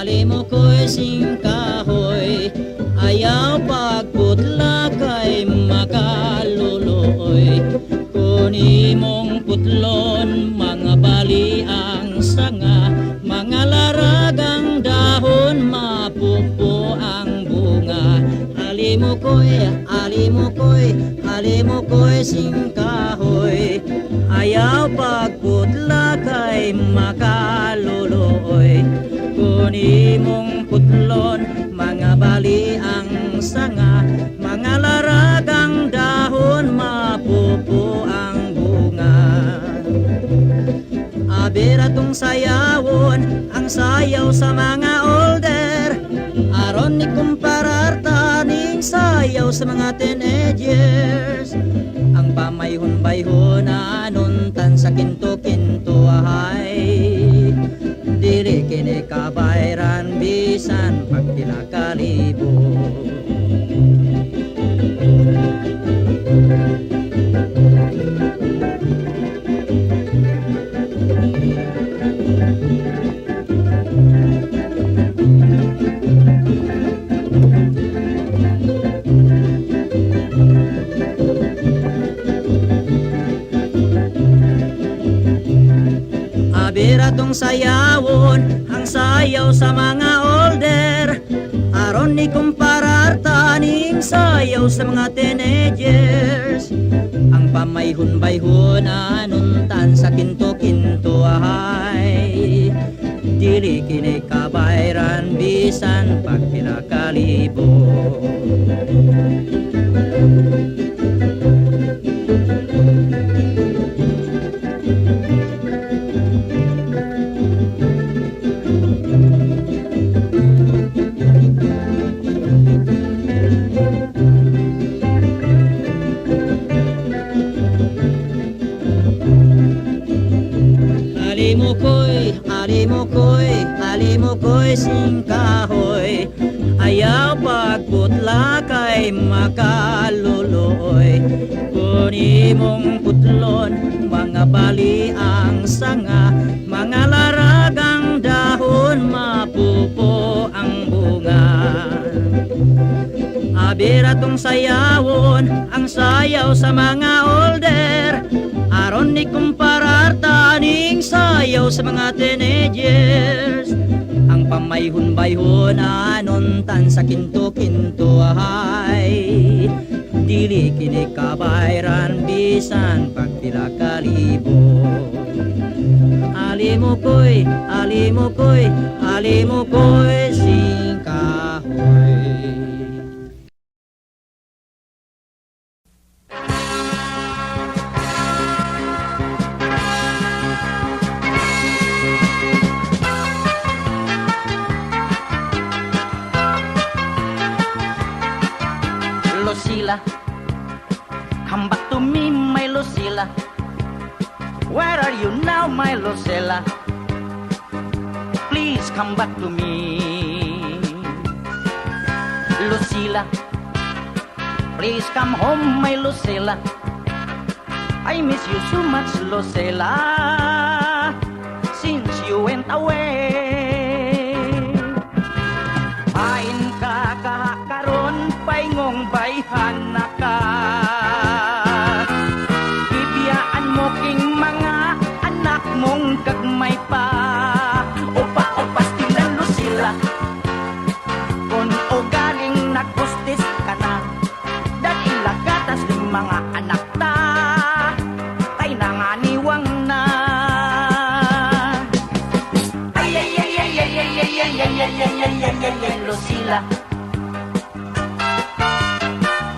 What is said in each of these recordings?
Alimukoy singkahoy, ayaw pagputla kay makaluloy. Kuni mong putlon, mga bali ang sanga, mga laragang dahon, mapupo ang bunga. Alimukoy, alimukoy, alimukoy singkahoy, ayaw pagputla kay makaluloy. Kuni mong putlon, mga bali ang sanga, mga laragang dahon, mapupo ang bunga. Abiratong sayawon, ang sayaw sa mga older, aron ni kumparar taning sayaw sa mga teenagers. Ang pamayhon-bayhon anuntan sa kinto-kinto ahay, dili kini kabayran bisan pag kinakalibo. Abiratong sayawon, ang sayaw sa mga older, aron ni kumparar taning sayaw sa mga teenagers. Ang pamayhon-bayhon anuntan sa kinto-kinto ahay, dili kini kabayran bisan pag pinakalibo. Alimukoy, alimukoy, alimukoy singkahoy, ayaw pagputla kay makaluloy. Kuni mong putlon, mga bali ang sanga, mga laragang dahon, mapupo ang bunga. Abiratong sayawon, ang sayaw sa mga older, aron ni kumparar taning sayaw sa mga teenagers. Ang pamayhon-bayhon anuntan sa kinto-kinto ahay, dili kini kabayran bisan pag pinakalibo. Alimukoy, alimukoy, alimukoy singkahoy. Lucila, come back to me, my Lucila. Where are you now, my Lucila? Please come back to me. Lucila, please come home, my Lucila. I miss you so much, Lucila, since you went away. Pain ka kahakaron, paingong bayhan na ka. Ibiyaan mo king mga anak mong gagmay pa. Opa-opas tinan Lucila, kung o galing nagkustis ka na, dahil lagatas ng mga anak ta, tay nanganiwang na. Ay ay ay ay ay ay ay ay ay ay ay ay ay ay ay Lucila.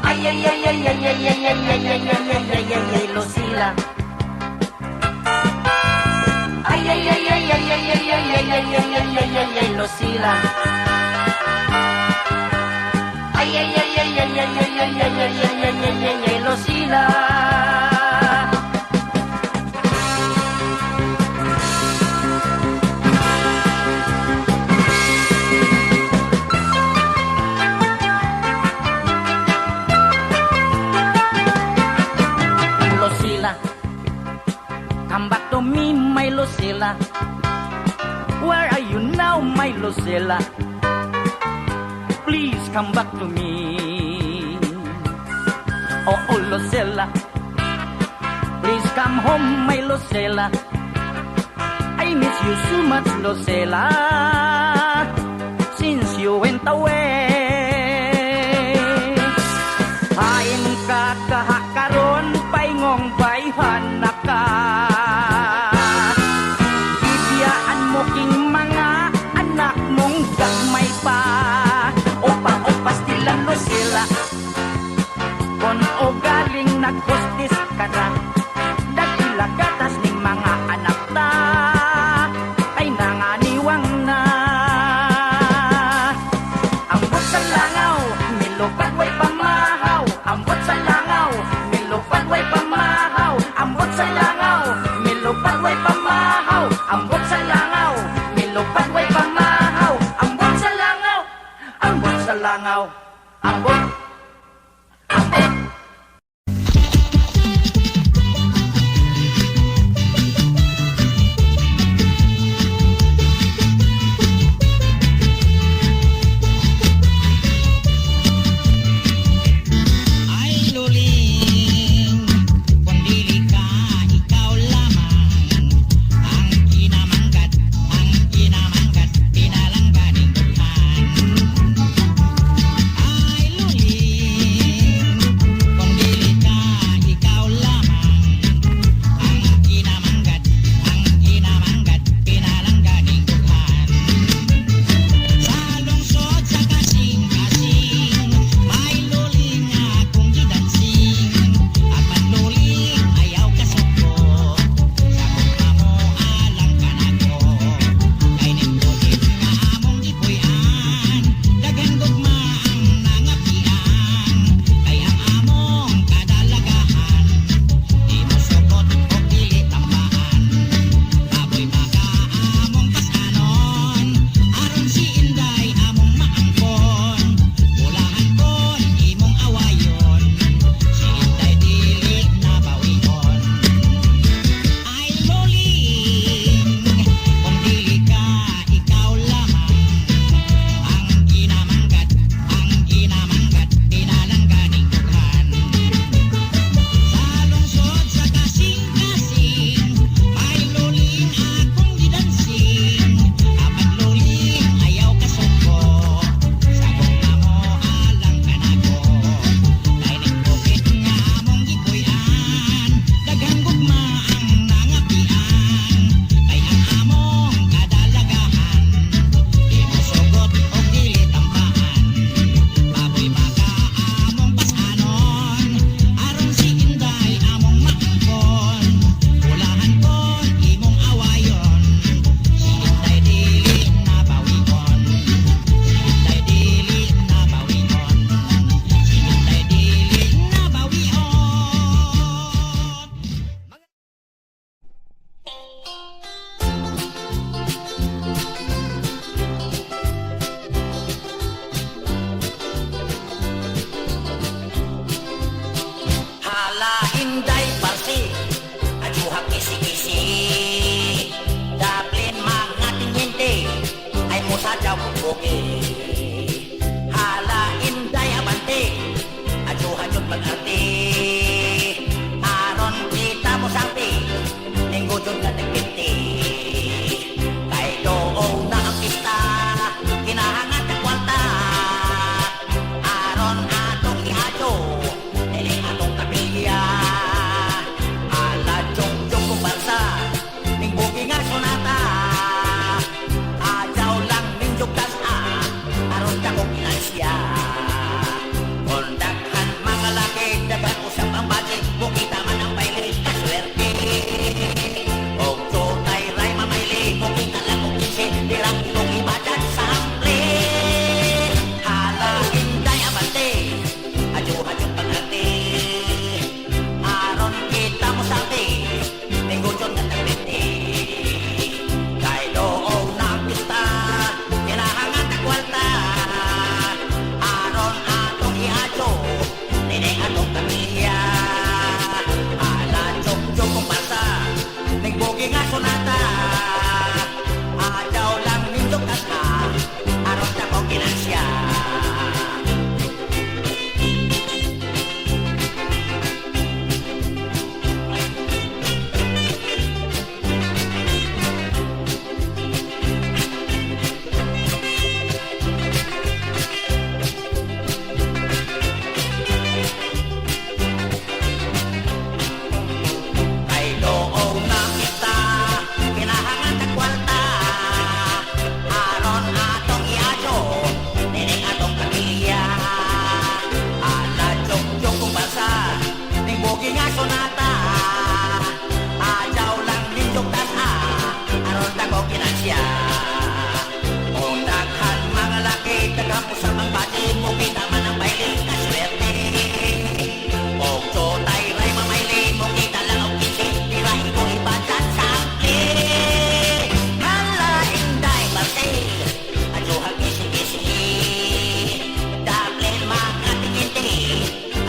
Ay ay ay ay ay ay ay ay ay ay ay ay ay ay ay Lucila. Ay ay ay ay ay ay ay ay ay ay ay ay ay ay ay Lucila. Ay ay ay ay ay ay ay ay ay ay ay ay ay ay Lucila. Lucilla? Where are you now, my Lucilla? Please come back to me. Oh, oh, Lucilla, please come home, my Lucilla. I miss you so much, Lucilla, since you went away. Hain ka kahakaron, paingong bayhan na ka. Bibiyaan mo king mga anak mong gagmay pa. Opa-opas nilang Lucilla, kon o galing naghostis ka na. Dagila gatas ning mga anak ta ay nanganiwang na. Ambot sa langaw, milupad way pamahaw. Ambot sa langaw, milupad way pamahaw. Ambot sa langaw, milupad way pamahaw. Ambot sa langaw, milupad way pamahaw. Ambot sa langaw, ambot sa langaw. Ambot, ambot. Ay luling, kung dili ka, ikaw lamang ang kinamanggat, pinalangganing dughan. Ay luling, kung dili ka, ikaw lamang ang kinamanggat, pinalangganing dughan. Sa lungsod sa kasing-kasing, may luling akong gidansing. At panluling ayaw kasuko, sa kung amo alang kanako. Kay nindugit nga among gipuy-an, daghan gugma ang nangapian. Kay ang among kadalagahan, di mo sugot o dili tambaan. Baboy baka among pasanon, aron si Inday among maangkon. Bulahan kon imong awayon, si Inday dili nabawion. Ay luling, kung dili ka, ikaw lamang ang kinamanggat, pinalangganing dughan. Sa lungsod sa kasing-kasing, may luling akong gidansing. Apan luling ayaw kasuko, sa kung amo alang kanako. Kay nindugit nga among gipuy-an, daghan gugma ang nangapian. Kay ang among kadalagahan, di mo sugot o dili tambaan. Baboy baka among pasanon, aron si Inday among maangkon. Bulahan kon imong awayon, si Inday dili nabawion. Si Inday dili nabawion, si Inday dili nabawion. Hala Inday Parsi, ajuha kisi-kisi. Daplin mga tinyente, ay musa daw buki. Hala Inday Abante, ajuha jud pag-arte. Aron kita mo sampi, linggo jud na nagpinti. Kay doon na ang pista, kinahangat ang kwalta. Aron atong ihadyo, dili atong kapilya. Ala jong-jong kumbalsa, ning buki nga sonata. Ajaw lang ning jugtas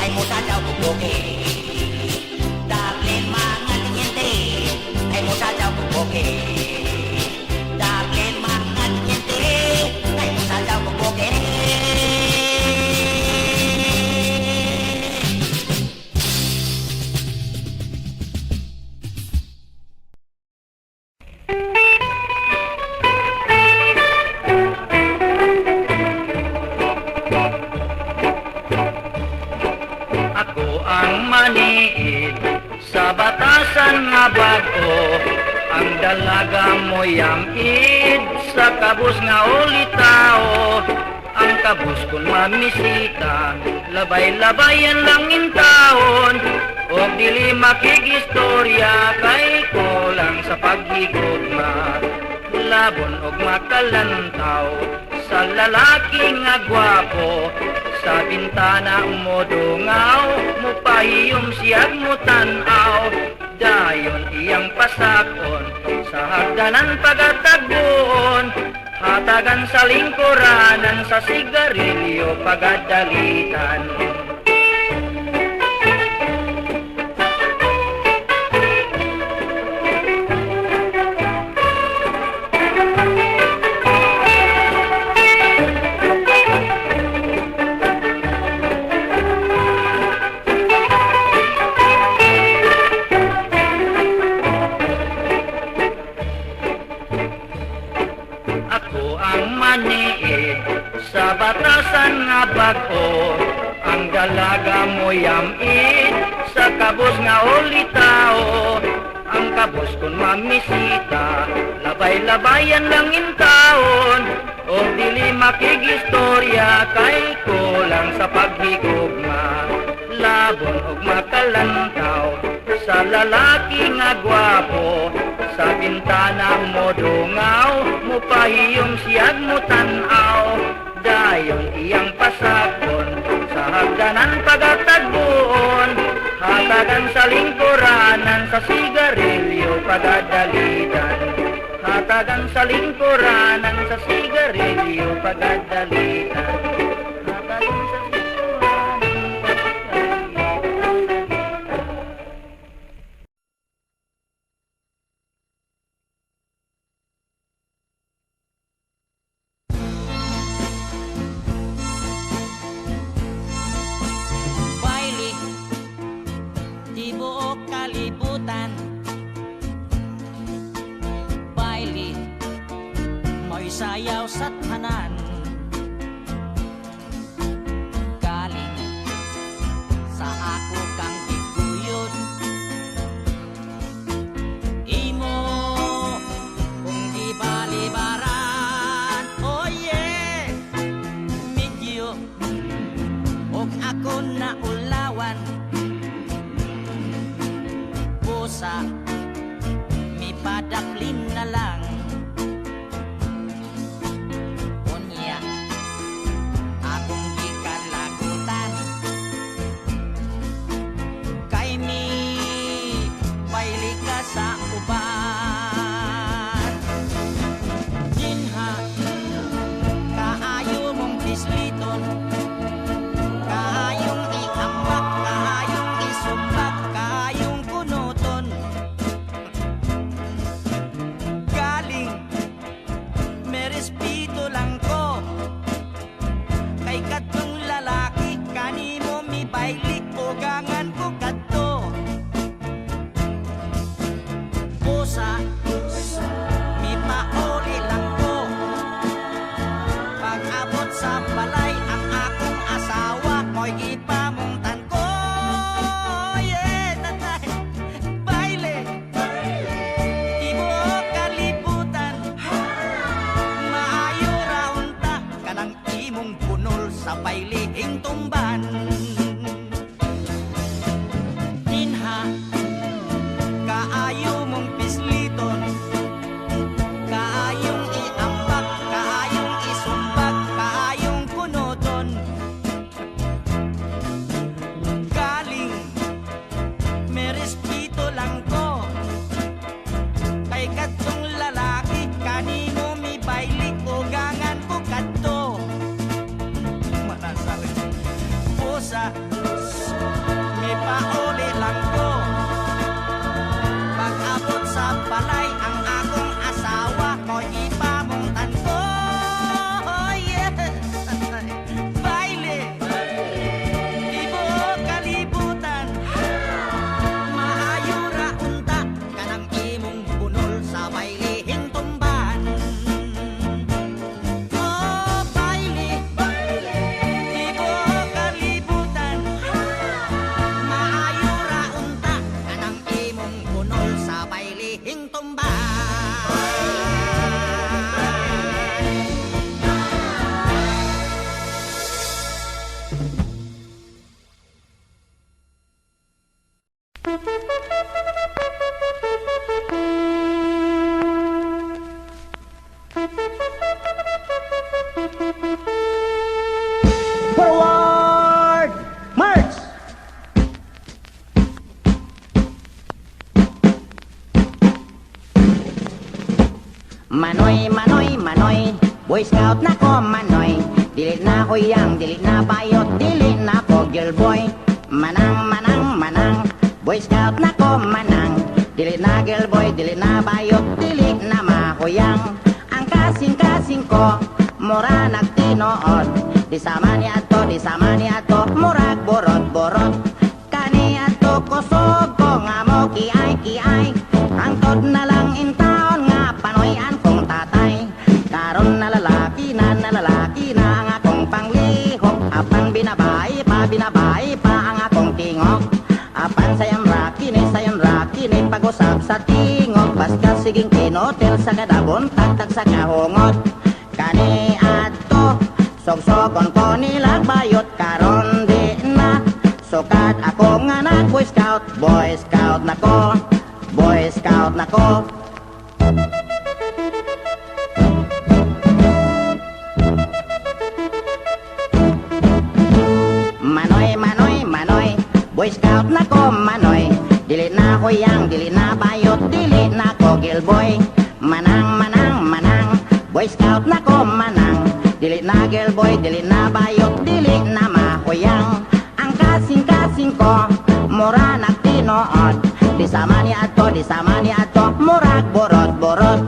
ay mo sasaw bubuki. Daplin mga tinyente, ay mo sasaw bubuki. Daplin mga tinyente, ay mo sasaw bubuki. Ako ang maniid sa batasan nga bago, ang dalaga mo yamid sa kabus nga ulitao. Ang kabus kun mamisita, labay-labayan lang in taon, o dili makigistorya kay kulang sa paghigugma. Labon og makalantaw sa lalaki nga gwapo, sa bintana mo dungaw, mupahiyom siyag mo tanaw. Dayon iyang pasakon, sa hagdanan pagatagbuon, hatagan sa lingkuranan, sa sigarilyo pagadalitan. Ako ang maniid sa batasan nga bago, ang dalaga mo yamid sa kabus nga ulitao. Ang kabus kun mamisita, labay-labayan lang in taon, o dili makigistorya kay kulang sa paghigugma. Labon og makalantaw sa lalaki nga gwapo, sa bintana mo dungaw, mupahiyom siyag mo tanaw. Dayon iyang pasakon, sa hagdanan pagatagbuon, hatagan sa lingkuranan, sa sigarilyo pagadalitan. Hatagan sa lingkuranan, sa sigarilyo pagadalitan. Hatagan sa Baile, di buong kalibutan. Baile, mo'y sayaw sa tanan. Galing sa ako kang giguyod. Imo kung di balibaran. Oh yeah, medyo og ako na ulawan. Pusa, mi padaklin na lang. Unya, akong gikalagutan. Kay mi, paili ka sa uban. Dinha, kaayo mong bisliton. Kaayong iambak, kaayong isumbak, kaayong kunuton. Galing, may respeto lang ko. Kay katong lalaki, kanimo mi baili, ugangan ko kadto. Pusa, mi mauli lang ko. Pag-abot sa balay, ang akong asawa ko'y ipamungtan ko. Yeah, tatay, baile, di buong kalibutan. Maayo raunta, kanang imong punol sa bailihing tumban. Manoy, manoy, manoy, Boy Scout na ko manoy. Dili na huyang, dili na bayot, dili na ko girlboy. Manang, manang, manang, Boy Scout na ko manang. Dili na girlboy, dili na bayot, dili na mahuyang. Ang kasing-kasing ko, mura nagtinood. Di sama ni ato, murag borot-borot. Kani ato kusog ko nga mo kiay-kiay. Hangtod na lang intaon nga panoyan kong tatay. Karon na lalaki na ang akong panglihok. Apan binabae pa ang akong tingog. Apan sayang raki ni pag-usap sa tingog. Basta siging kinotel sa kadabon, tagtag sa kahungot. Kani ato, sogsogon ko nilang bayot. Karon di na, sukat ako nga nag Boy Scout. Boy Scout na ko, Boy Scout na ko. Manoy, manoy, manoy, Boy Scout na ko manoy. Dili na huyang, dili na bayot, dili na ko girlboy. Manang, manang, manang, Boy Scout na ko manang. Dili na girlboy, dili na bayot, dili na mahuyang. Ang kasing-kasing ko, mura nagtinood. Di sama ni ato, murag borot-borot.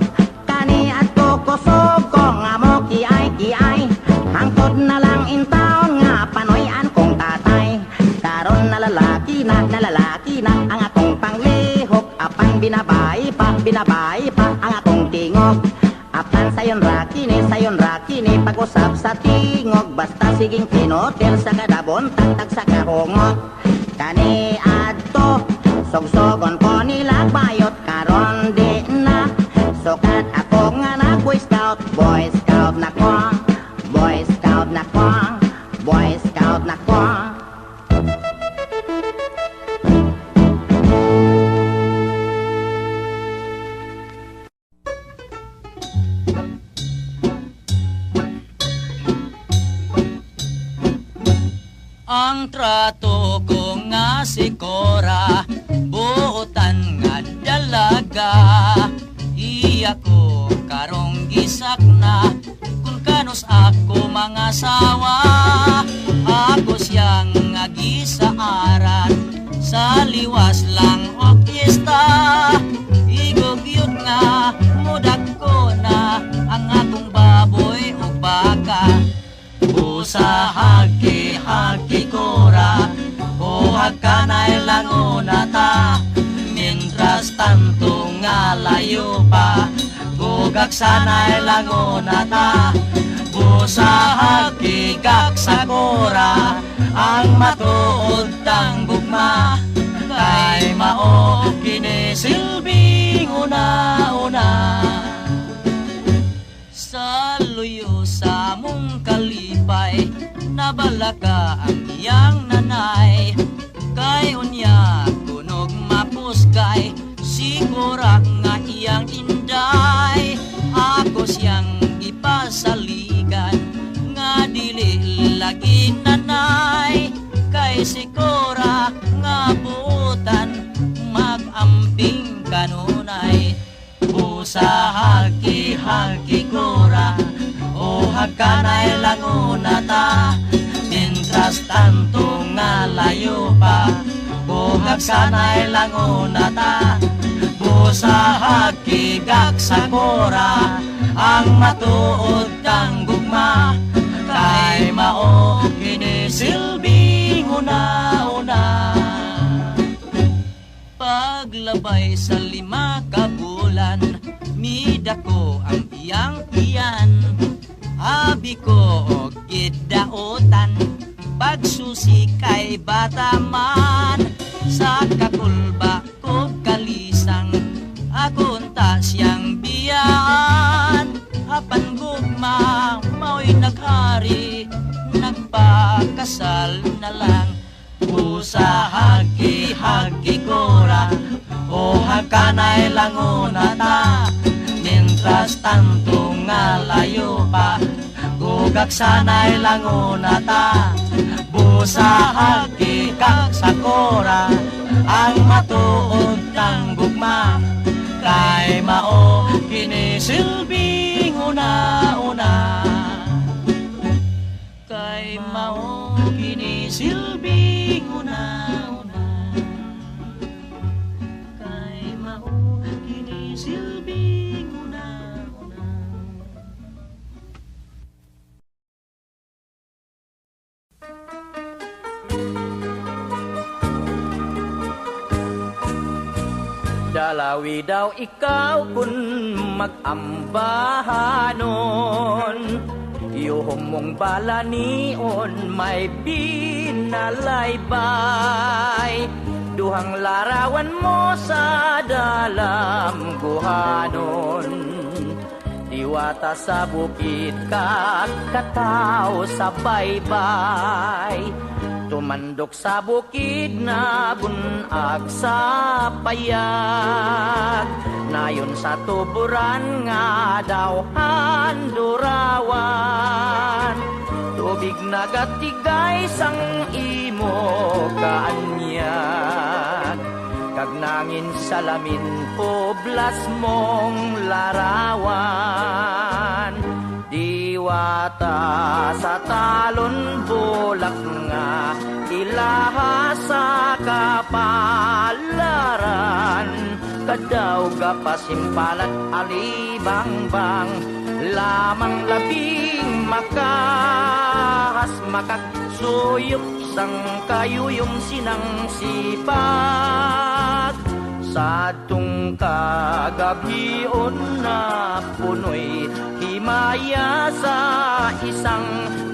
Kani ato kusog ko nga mo kiay-kiay. Hangtod na lang intaon nga panoyan kong tatay. Karon na lalaki na ang akong panglihok. Apan binabae pa ang akong tingog. Apan sayon raki ni pag-usap sa tingog. Basta siging kinotel sa kadabon, tagtag sa kahungot. Kani adto, sogsogon ko nila bayot. Karon di na, sukat ako nga na Boy Scout. Boy Scout na ko, Boy Scout na ko, Boy Scout na ko. Ang trato ko nga si Cora, buotan nga dalaga. Iya ko karong gisak na, kung kanos ako mga sawa. Ako siyang nga gisaaran, sa liwas lang orkesta. Igugyot nga, mudak ko na, ang akong baboy o baka. Usa hagi Cora, o hagkanay lang una ta. Mientras tanto nga layo pa, gugak sanay lang una ta. Usa hagi sa Cora, ang matuod tang gugma. Kay mao kinisilbing una-una. Sa luyo sa mong kalipay, nabalaka ang iyang nanay. Kay unya kunog mapuskay, sigura nga iyang inday. Ako siyang ipasaligan, nga dili lagi nanay. Kay si Cora nga buutan, mag-amping kanunay. Usa hagi Cora, o hagkanay lang una ta. Mientras tanto nga layo pa, o hagsanay lang una ta. Busa hagi sa Cora, ang matuod kang gugma. Kay mao kinisilbing una-una. Paglabay sa 5 ka bulan, mida ko ang iyang iyan. Habi ko og gidaotan, pagsusi kay bataman. Sa kakulba ko kalisang, akunta siyang biyaan. Apan gugma, mao'y naghari, nagpakasal na lang. Usa hagi Cora, o hagkanay lang una ta. Mientras tanto nga layo pa, gugak sanay lang una ta. Busa hagi sa Cora, ang matuod tang gugma. Kay mao kinis silbing una-una kay mao kini silbing una-una kay mao kini silbing una-una. Dalawi daw ikaw kun mag-ambahanon, yuhong mong balanion may binalaybay, duhang larawan mo sa dalam guhanon. Diwata sa bukid kataw sa baybay, tumandok sa bukid na bunag sa payag, nayon sa tuburan nga daw handurawan, tubig nagatigay sang imo kaanyag, kag nangin salamin poblas mong larawan. Diwata sa talon bulak nga ilaha sa kapalaran, kadaw gapasimpalat alibangbang, lamang labing makahas makagsuyop sang kayuyong sinang sipag. Sa tung kagabion na punoy himaya sa isang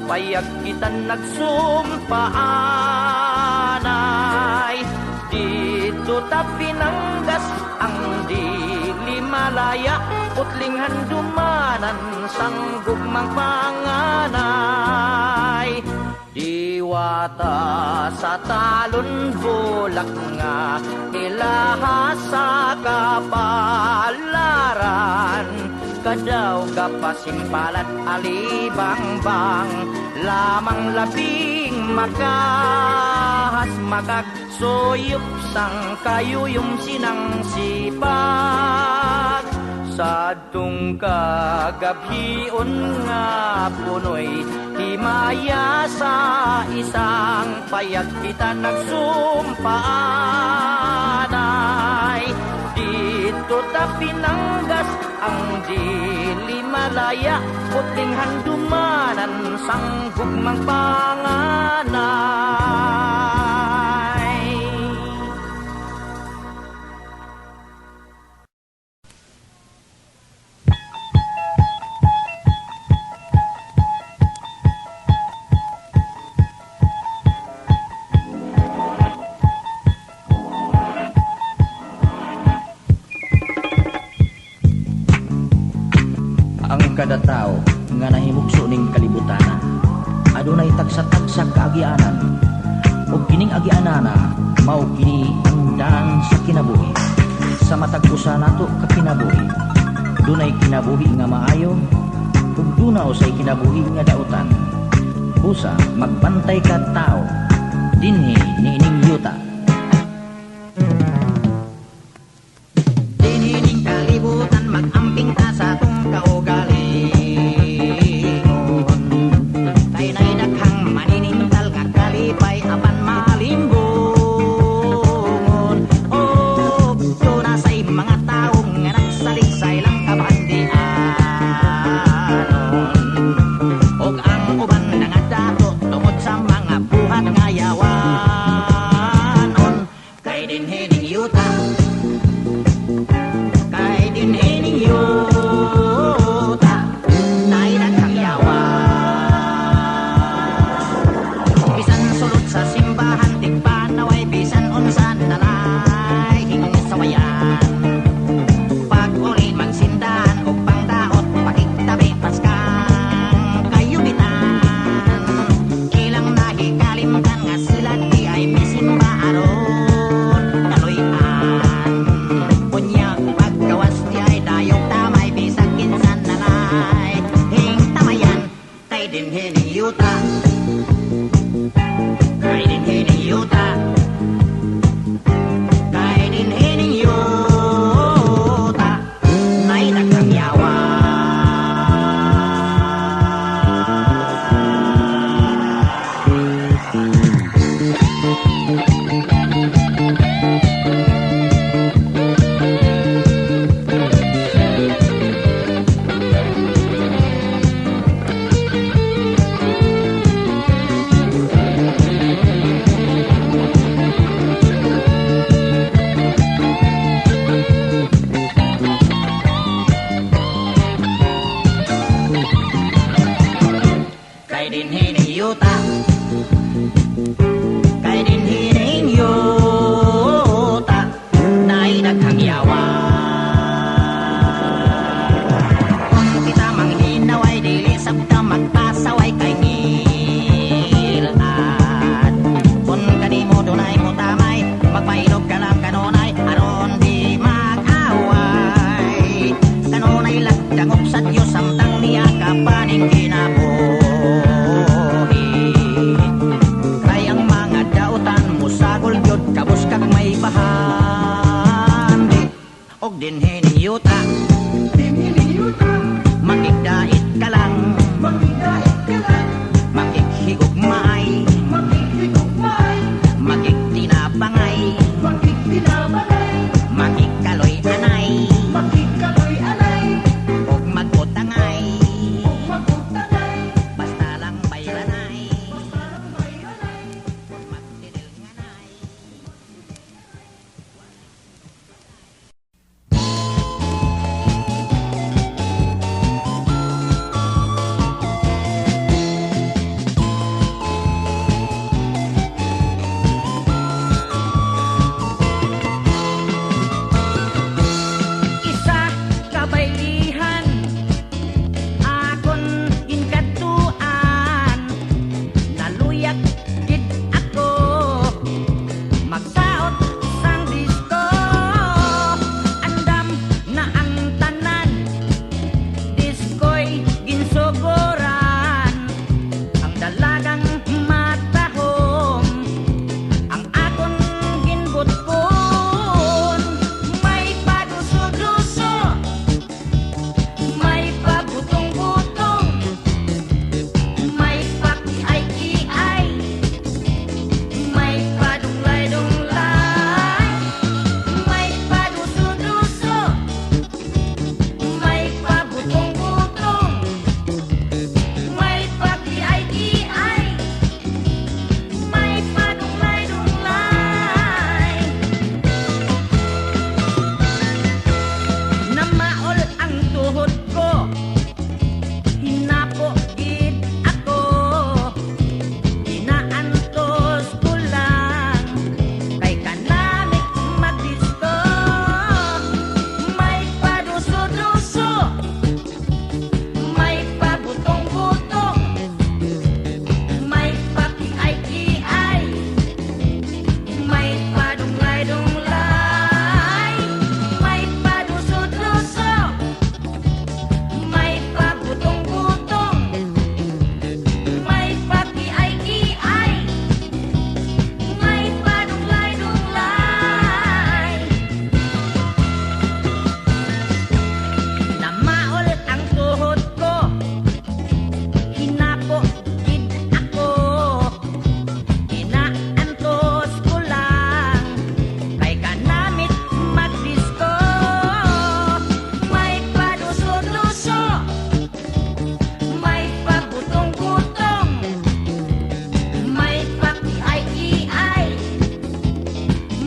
payag kita nagsumpaanay, dito ta pinanggas ang dili malaya, putling handumanan sang gugmang panganay. Diwata sa talon bulak nga ilaha sa kapalaran, kadaw gapasimpalat alibangbang, lamang labing makahas makagsuyop sang kayuyong sinang sipag. Sa tung kagabion nga punoy himaya sa isang payag kita nagsumpaanay, dito ta pinanggas ang dili malaya, puting handumanan sang gugmang panganay. Kada tao nga nahimugso ning kalibutana adunay tagsa-tagsa kaagianan, ug kining agianana mao kini ang daan sa kinabuhi. Sa matag usa nato ka kinabuhi, dunay kinabuhi nga maayo ug dunaw say kinabuhi nga dautan. Usa magbantay ka tao dinhi niining yuta. Dinhi ning kalibutan mag-amping ta sa tong kaugali, apan malimbungon. Oh, doon na sa'y mga taong nga nagsaliksay lang kabandianon, og ang uban na nga dato tungod sa mga buhat nga yawanon. Kay dinhining yuta, kay dinhining yuta, na'y naghang yawan. Sa simbahan tigpan naway bisan unsan nalay hingang sawayan, pag uli magsindahan o pangdaot pakiktabi paskang kayubitan, ilang nahikalimtan nga sila di ay misimba aron kaloyan, punya paggawas di ay dayog tamay bisag kinsan nalay hing tamayan. Kay dinhining yuta, kay dinhining yuta, dinhi ni yuta makigdait ka lang makighigugmay makigtinapangay makikaloy anay ug magutangay basta lang bayranay ug magtinil nganay. Isa kabaylihan akon ginkaduan naluyak gid ako magsaot sang disko andam na ang tanan diskoy ginsuguran ang dalagang matahom ang akon ginbutkon may paduso-duso may pabutong-butong may pakiay-kiay may padunglay-dunglay may paduso-duso may pabutong-butong may pakiay-kiay may padunglay-dunglay namaol ang tuhod ko hinapo gid ako inaantos ko lang kay kanamik magdisko may paduso-duso may pabutong-butong may pakiay-kiay may padunglay-dunglay may paduso-duso may pabutong-butong may pakiay-kiay may padunglay-dunglay namaol ang tuhod ko hinapo gid ako inaantos ko lang kay kanamit magdisko may paduso-duso may pabutong-butong may pakiay-kiay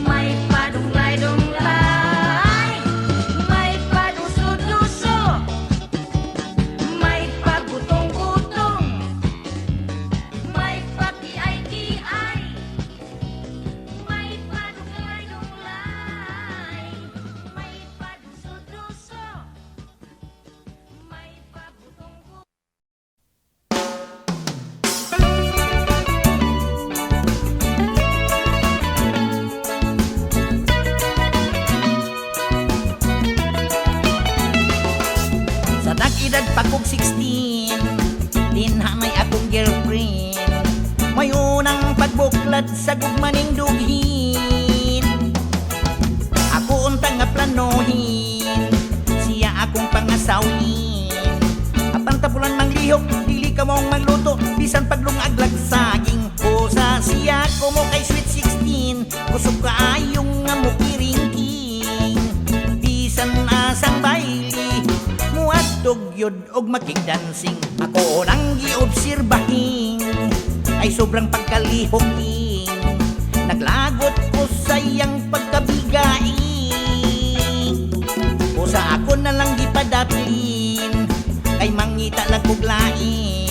may padunglay-dunglay may paduso-duso may pabutong-butong may pakiay-kiay may padunglay-dunglay may paduso-duso may pabutong-butong. Sa tag-edad pa kong 16, dinhanay akong girlfriend. May unang pagbuklat sa gugmaning dughin. Ako untang nga planohin, siya akong pangasawin. Apang tapulan mang lihok, dili ka mong magluto, bisan paglungaglag saging. O sa siya ko mo kay sweet 16, kusog ka ayong nga mo kiringking. Bisan asang baili, muadtog yod og makigdansing. Ako nang giobserbahin ay sobrang pagkalihok-ing. Naglagot ko sayang pagkabigain. O sa ako na lang gipadaplin, kay mangita lang kuglain.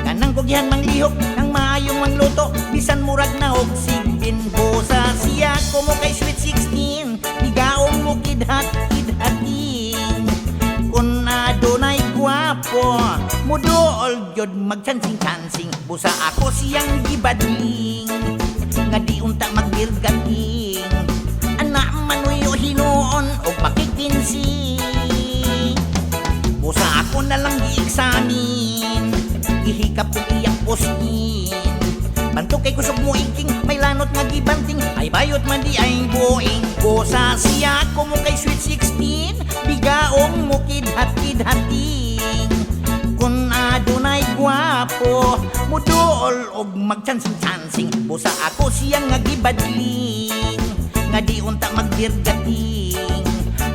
Kanang kugyan manglihok, nang maayong mangluto, bisan murag na og sigbin. O sa siya ko mo kay sweet 16, ligaong mo kidhat-kidhating. Kung adunay gwapo, mudool yod magchansing-chansing. Busa ako siyang gibadling, nga di unta magbirgating. Anak manuyo hinuon o makikpinsing. Busa ako na lang gi-examine, ihikap kong iyang postin. Bantok kay kusog mo iking, may lanot nga gibanting, ay bayot man di ay buing. Busa siya ko mo kay Sweet 16, bigaong mo kidhat-kidhating. Kung adunay gwapo, muduol og magchansing-chansing. Busa ako siyang nga gibadling, nga di unta magdirgating.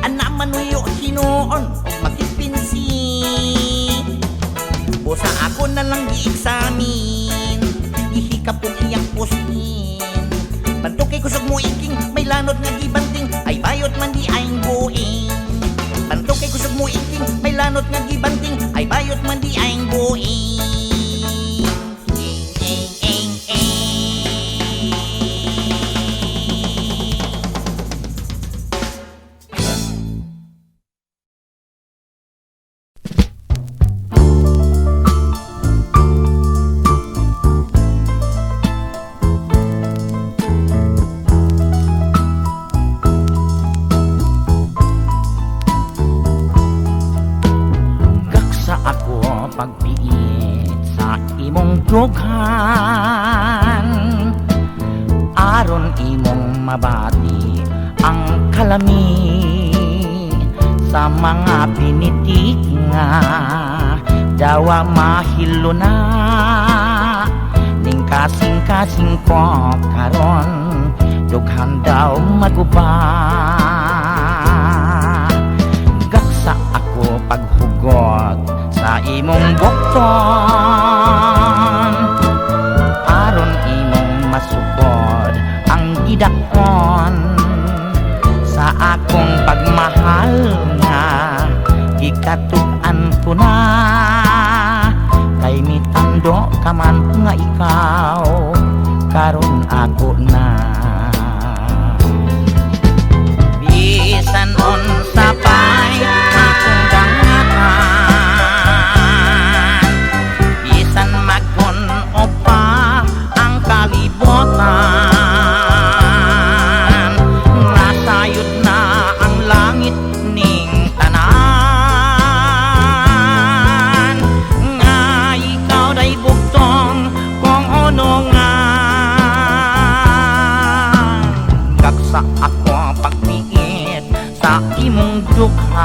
Ana manuyo hinuon og makipinsing. Busa ako na lang gi-examine, ihikap kong iyang postin. Bantok kay kusog mo iking, may lanot nga gibanting, ay bayot man di aing buing. Bantok kay kusog mo iking, may lanot nga gibanting, ay bayot man di aing buing. Pagpiit sa imong dughan, aron imong mabati ang kalami sa mga pinitik nga dawa mahilo na ning kasing-kasing ko karon dughan daw maguba. Gaksa ako paghugot sa imong bukton, aron imong masukod ang gidakon sa akong pagmahal nga gikatug-an ko na. Kay mitando ka man nga ikaw karon ako na. Bisan unsa pay akong dangatan, nasayod na ang langit ning tanan, nga ikaw day bugtong kung unongan. Gagsa ako pagpiit sa imong dughan,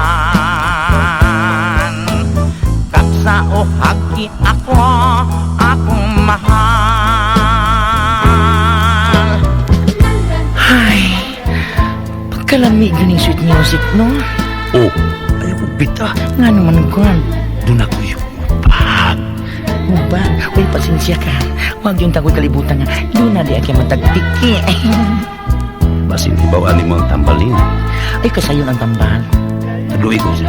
gagsa o hagi ako akong mahal. Kalami ganing sweet music, no? Oh, ayaw ko bita. Nga naman kuhan. Doon ako yung pag. Mo ba? Uy, pasensya ka. Huwag yung tagoy kalibutan nga. Doon na di aki matagtiki. Basin ibawaan ni mga tambalin. Ay, kasayon ang tambal. Taduin ko siya.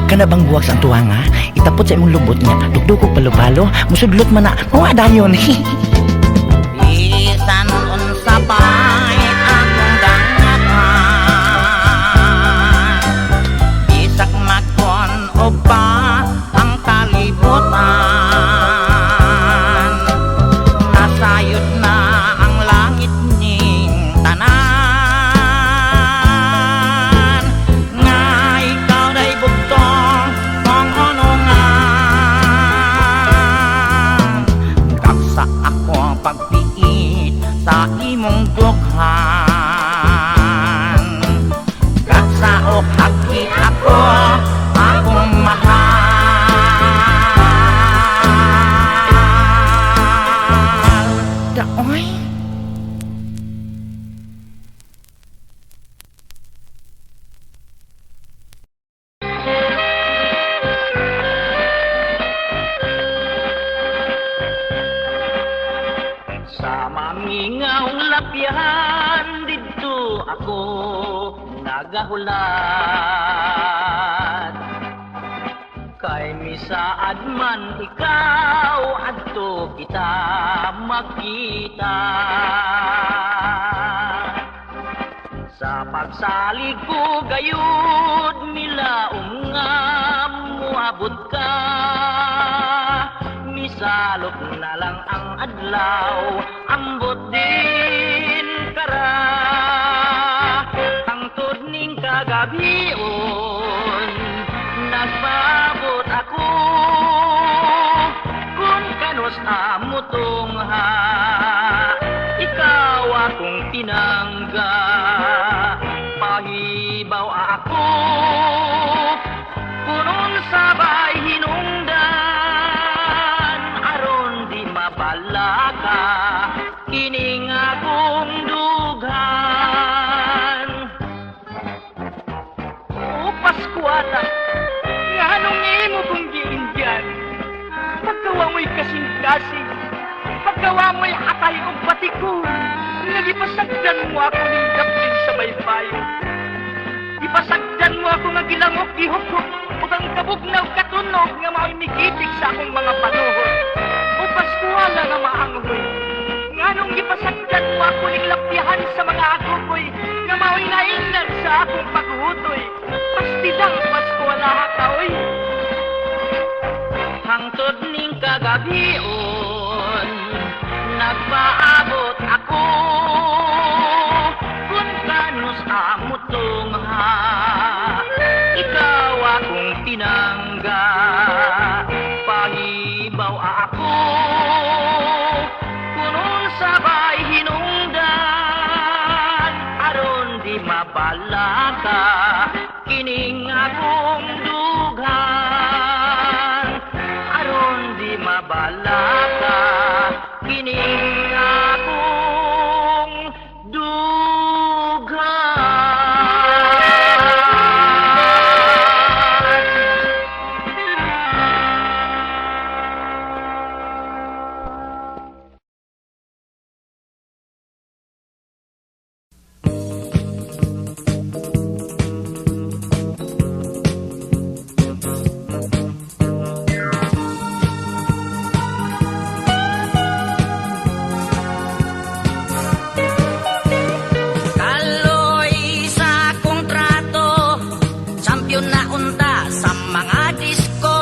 Kanabang buwag sa tuwa nga, itapot sa imong lubot nga, dugdugog palo-palo, musudlot man na, mawada yun. Bisan unsa pay akong dangatan, bisak magkon o pa ang kalibutan, nasayod na ang langit ning tanan, nga ikaw day bugtong kung unongan. Kaksa ako pagpiit sa imong dughan, kaksa o hagi ako akong mahal. Daoy. Sa mamingaw lapyan dito ako nagahulat, kay misaad man ikaw adto kita makita. Sa pagsalig ko gayud milaom nga muabot ka, misalok na lang ang adlaw, ambot din kara. Hangtod ning kagabion, nagbabot ako, kung kanos amutong ha, ikaw akong tinangga. amoy atay o batiko. Nagipasagdan mo ako ng daplin sa baybayo. Ipasagdan mo ako nga gilangok gihukok ug ang kabugnaw katunog nga mao'y migitig sa akong mga panuhod. O paskuwala nga maanghoy. Nganong ipasagdan mo ako ning lapyahan sa mga agokoy nga mao'y naingnan sa akong paghutoy. Pastidang paskuwala hakaoy. Hangtod ning kagabion nagpaabot ako kung kanus amutong ha ikaw akong tinangga pahibaw ako kunong sabay hinungdan aron di mabalaka kining akong dughan aron di mabalaka kining akong Kaloy sa kontrato, champion na unta sa mga disko.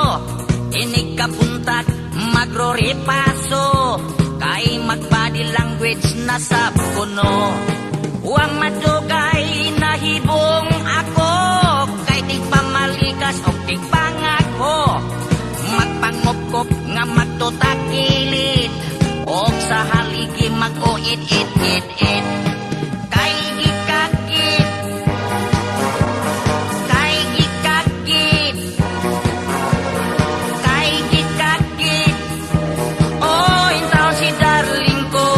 Inig kapuntat, magro-repaso, kay mag-body language na sa puno. Huwag madugay na hibong ako, kay tigpamalikas o tigpangako. Magpangupkop nga magtutakilid, o sa haligi mag-uit-it-it-it. Kay gikagit, kay gikagit, kay gikagit. Oh, intaw si darling ko.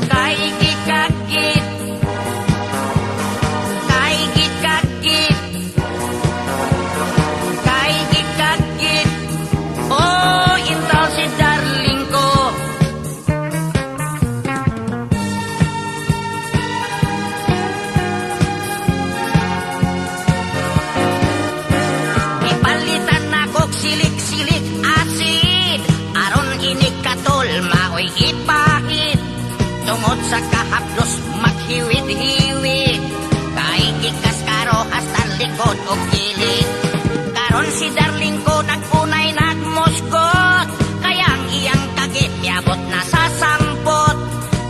Kay gikagit, kay gikagit, kay gikagit. Oh, intaw si darling ko. Ipalitan na kog silik-silik asid aron inig katol maoy ipahid tungod sa kahaplos maghiwid-hiwid kay gikas karo hasta likod o kilid karon si darling ko nagpunay nagmuskot kaya ang iyang kagit niabot na sa sampot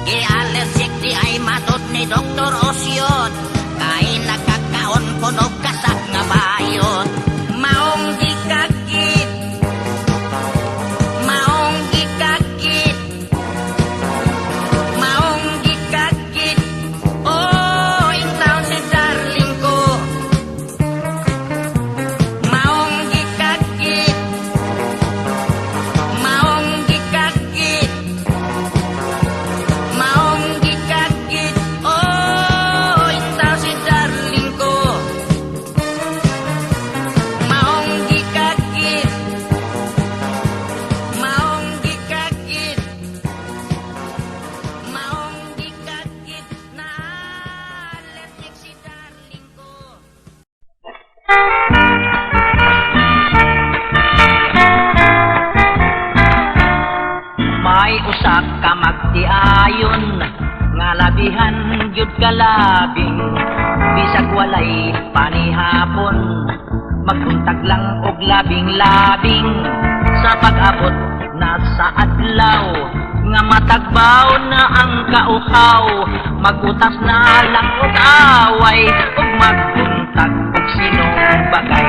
gi-allergic di ay matot ni Dr. Osyot kay nagkakaon kunog kasak nga bayot maong gikagit maong gikagit maong gikagit oh intaw si darling ko maong gikagit maong gikagit maong gikagit oh intaw si darling ko maong gikagit maong gikagit maong gikagit na allergic si darling ko. May usak ka magtiayon nga labihan gyud kalabing bisag walay panihapon magbuntag lang og labing-labing sa pag-abot na sa adlaw nga matagbaw na ang kauhaw magutas na lang og away ug magbuntag og sinong bagay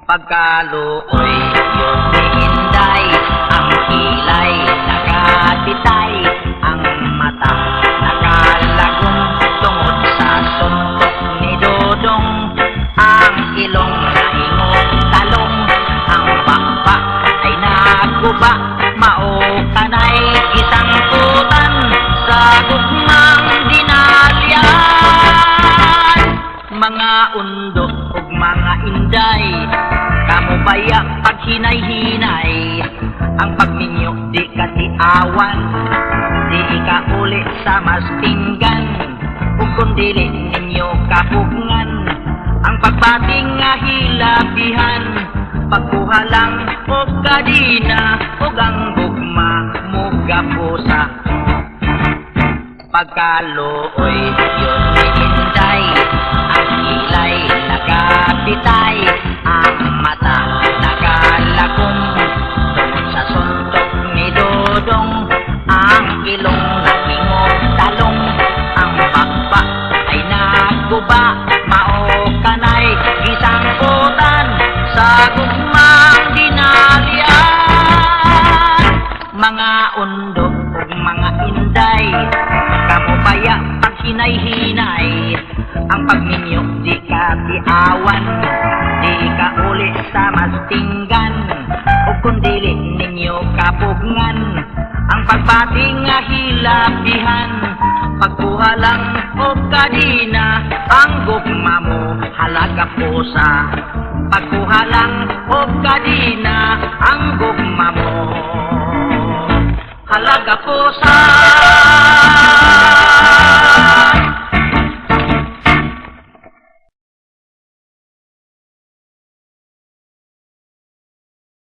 pagkaluoy yun ni Inday ang kilay nakatitay ang mata nakalagong tungod sa suntok ni Dodong ang ilong naingog talong ang bakbak ay naguba mao kanay isang putan sa gugmang dinalyan mga undok ug mga inday kamubaya pag hinay-hinay ang pagminyo di katiawan, di ikauli sa mastinggan, ug kundili ninyo kapugngan, ang pagbating nga hilabihan, pagkuha lang o kadina, o ang gugma mo gapusa. Pagkaluoy yun ni Inday, ang kilay nakapitay, ang mata nakalakong, tungod sa suntok ni Dodong, ang ilong nakingog talong, ang bakba ay naguba, mao kanay gisang utan sa gugmang dinalian. Mga undo ug mga inday, kamubaya pag hinay-hinay, ang pagminyo di katiawan, di kauli sa mastinggan, ug kundili ninyo kapugngan, ang pagbati nga hilabihan, pagkuha lang o kadina, ang gugma mo halaga pusa. Pagkuha lang o kadina, ang gugma mo halaga pusa.